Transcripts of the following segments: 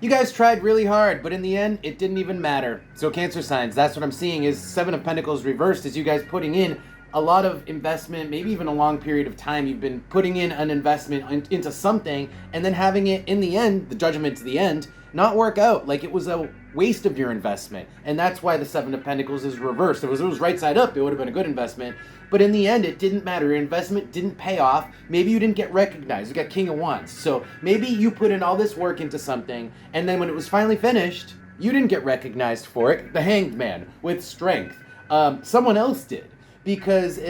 You guys tried really hard, but in the end, it didn't even matter. So Cancer signs, that's what I'm seeing is Seven of Pentacles reversed, is you guys putting in a lot of investment, maybe even a long period of time. You've been putting in an investment into something and then having it in the end, the judgment to the end, not work out. Like it was a waste of your investment. And that's why the Seven of Pentacles is reversed. If it was right side up, it would have been a good investment. But in the end, it didn't matter. Your investment didn't pay off. Maybe you didn't get recognized. You got King of Wands. So maybe you put in all this work into something, and then when it was finally finished, you didn't get recognized for it. The Hanged Man with strength. Someone else did. Because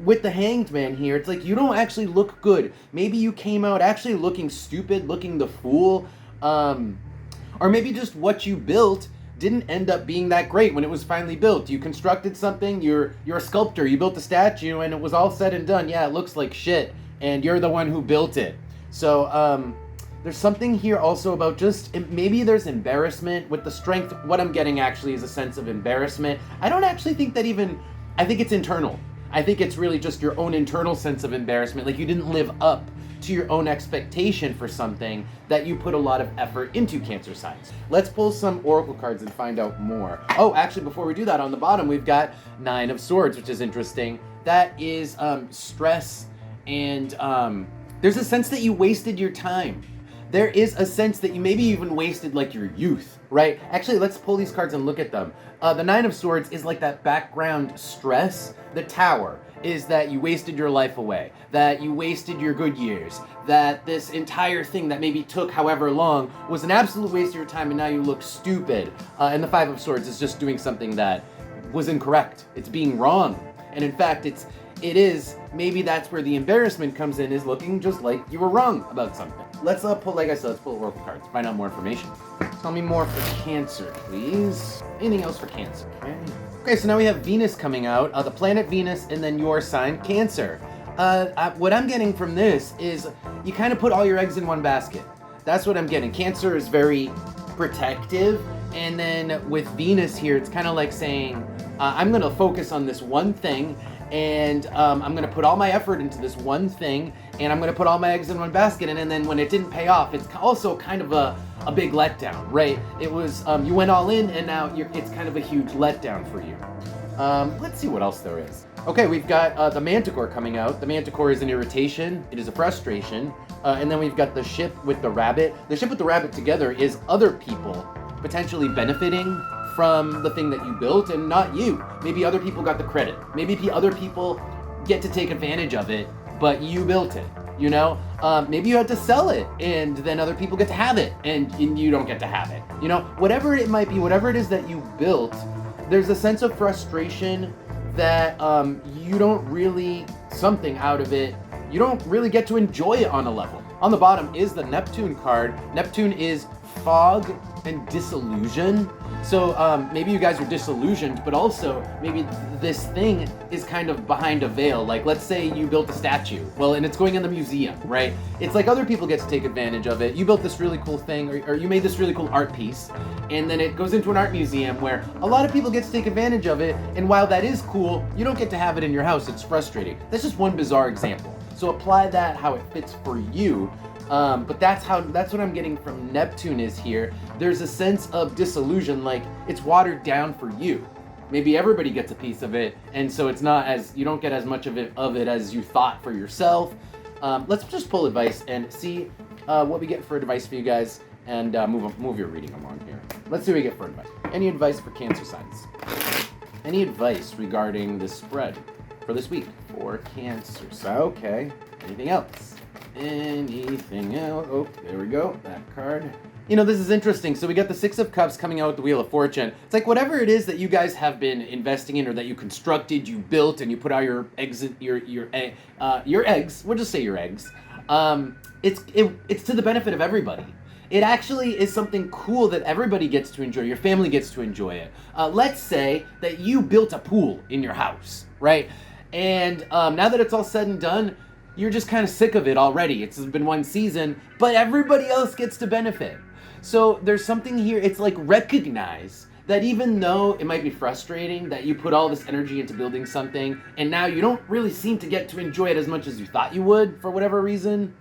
with the Hanged Man here, it's like you don't actually look good. Maybe you came out actually looking stupid, looking the fool. Or maybe just what you built didn't end up being that great when it was finally built. You constructed something, you're a sculptor, you built a statue, and it was all said and done. Yeah, it looks like shit, and you're the one who built it. So there's something here also about just, maybe there's embarrassment with the strength. What I'm getting actually is a sense of embarrassment. I don't actually think that even, I think it's internal. I think it's really just your own internal sense of embarrassment. Like you didn't live up to your own expectation for something that you put a lot of effort into, Cancer signs. Let's pull some oracle cards and find out more. Oh, actually, before we do that, on the bottom, we've got Nine of Swords, which is interesting. That is stress, and there's a sense that you wasted your time. There is a sense that you maybe even wasted like your youth, right? Actually, let's pull these cards and look at them. The Nine of Swords is like that background stress. The Tower is that you wasted your life away, that you wasted your good years, that this entire thing that maybe took however long was an absolute waste of your time, and now you look stupid. And the Five of Swords is just doing something that was incorrect. It's being wrong. And in fact, it is, maybe that's where the embarrassment comes in, is looking just like you were wrong about something. Let's pull, like I said, let's pull oracle cards, find out more information. Tell me more for Cancer, please. Anything else for Cancer, okay? Okay, so now we have Venus coming out, the planet Venus, and then your sign, Cancer. What I'm getting from this is you kind of put all your eggs in one basket. That's what I'm getting. Cancer is very protective, and then with Venus here, it's kind of like saying, I'm going to focus on this one thing, and I'm going to put all my effort into this one thing, and I'm going to put all my eggs in one basket, and then when it didn't pay off, it's also kind of a big letdown, right? It was, you went all in, and now it's kind of a huge letdown for you. Let's see what else there is. Okay, we've got the Manticore coming out. The Manticore is an irritation. It is a frustration. And then we've got the Ship with the Rabbit. The Ship with the Rabbit together is other people potentially benefiting from the thing that you built and not you. Maybe other people got the credit. Maybe other people get to take advantage of it, but you built it, you know? Maybe you had to sell it, and then other people get to have it, and you don't get to have it. You know, whatever it might be, whatever it is that you built, there's a sense of frustration that you don't really, something out of it, you don't really get to enjoy it on a level. On the bottom is the Neptune card. Neptune is fog and disillusion. So maybe you guys are disillusioned, but also maybe this thing is kind of behind a veil. Like, let's say you built a statue, well, and it's going in the museum, right? It's like other people get to take advantage of it. You built this really cool thing, or you made this really cool art piece, and then it goes into an art museum where a lot of people get to take advantage of it, and while that is cool, you don't get to have it in your house. It's frustrating. That's just one bizarre example. So apply that how it fits for you. But that's what I'm getting from Neptune is here. There's a sense of disillusion, like it's watered down for you. Maybe everybody gets a piece of it, and so it's not as, you don't get as much of it as you thought for yourself. Let's just pull advice and see what we get for advice for you guys, and move your reading along here. Let's see what we get for advice. Any advice for Cancer signs? Any advice regarding the spread for this week for Cancer? So, okay. Anything else? Anything else? Oh, there we go. That card. You know, this is interesting. So we got the Six of Cups coming out with the Wheel of Fortune. It's like whatever it is that you guys have been investing in, or that you constructed, you built, and you put out your eggs, your eggs. We'll just say your eggs. It's to the benefit of everybody. It actually is something cool that everybody gets to enjoy. Your family gets to enjoy it. Let's say that you built a pool in your house, right? And now that it's all said and done, you're just kind of sick of it already. It's been one season, but everybody else gets to benefit. So there's something here, it's like recognize that even though it might be frustrating that you put all this energy into building something and now you don't really seem to get to enjoy it as much as you thought you would for whatever reason,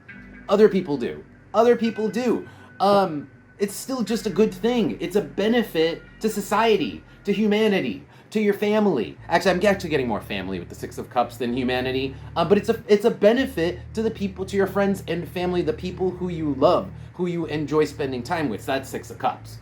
other people do. Other people do. it's still just a good thing. It's a benefit to society, to humanity, to your family. Actually, I'm actually getting more family with the Six of Cups than humanity, but it's a benefit to the people, to your friends and family, the people who you love, who you enjoy spending time with. So that's Six of Cups.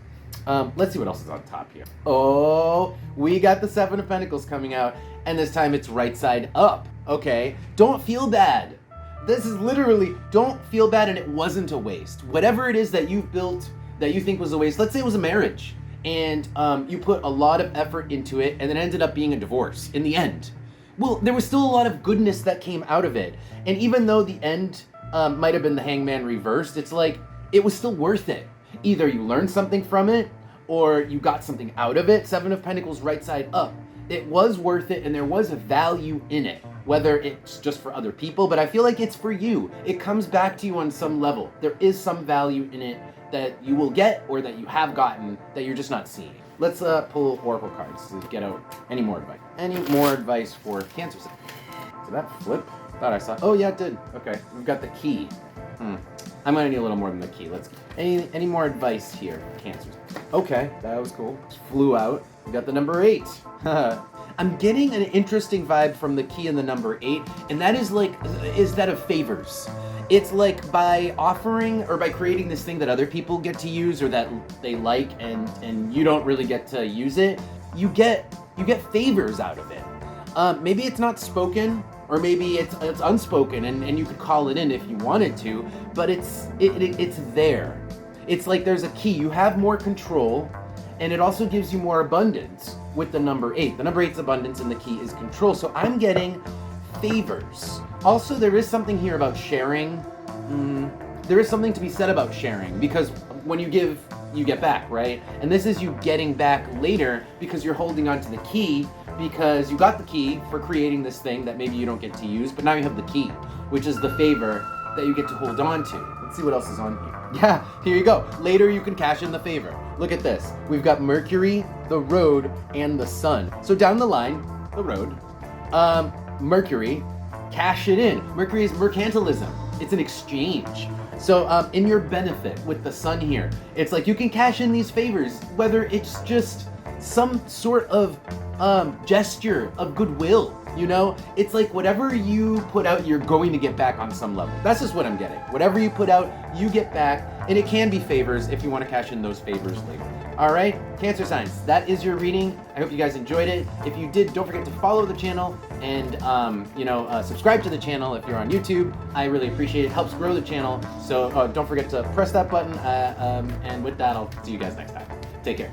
Let's see what else is on top here. Oh, we got the Seven of Pentacles coming out, and this time it's right side up. Okay, don't feel bad. This is literally, don't feel bad, and it wasn't a waste. Whatever it is that you've built that you think was a waste, let's say it was a marriage, and you put a lot of effort into it, and it ended up being a divorce in the end. Well, there was still a lot of goodness that came out of it. And even though the end might have been the Hangman reversed, it's like, it was still worth it. Either you learned something from it, or you got something out of it. Seven of Pentacles right side up. It was worth it, and there was a value in it. Whether it's just for other people, but I feel like it's for you. It comes back to you on some level. There is some value in it that you will get, or that you have gotten, that you're just not seeing. Let's pull Oracle cards to get out any more advice. Any more advice for Cancer? Did that flip? Thought I saw. Oh yeah, it did. Okay, we've got the key. I'm gonna need a little more than the key. Let's. Any more advice here, Cancer? Okay, that was cool. Just flew out. We got the number 8. I'm getting an interesting vibe from the key and the number 8, and that is that of favors. It's like by offering or by creating this thing that other people get to use or that they like, and you don't really get to use it, you get favors out of it. Maybe it's not spoken, or maybe it's unspoken, and you could call it in if you wanted to, but it's there. It's like there's a key. You have more control, and it also gives you more abundance with the number 8. The number 8 is abundance, and the key is control. So I'm getting favors. Also, there is something here about sharing. There is something to be said about sharing, because when you give, you get back, right? And this is you getting back later because you're holding on to the key, because you got the key for creating this thing that maybe you don't get to use, but now you have the key, which is the favor that you get to hold on to. Let's see what else is on here. Yeah, here you go. Later you can cash in the favor. Look at this. We've got Mercury, the Road, and the Sun. So down the line, the Road, Mercury, cash it in. Mercury is mercantilism. It's an exchange. So in your benefit with the Sun here, it's like you can cash in these favors, whether it's just some sort of gesture of goodwill. You know, it's like whatever you put out, you're going to get back on some level. That's just what I'm getting. Whatever you put out, you get back, and it can be favors if you want to cash in those favors later. All right, Cancer signs, that is your reading. I hope you guys enjoyed it. If you did, don't forget to follow the channel and, subscribe to the channel if you're on YouTube. I really appreciate it. It helps grow the channel. So don't forget to press that button. And with that, I'll see you guys next time. Take care.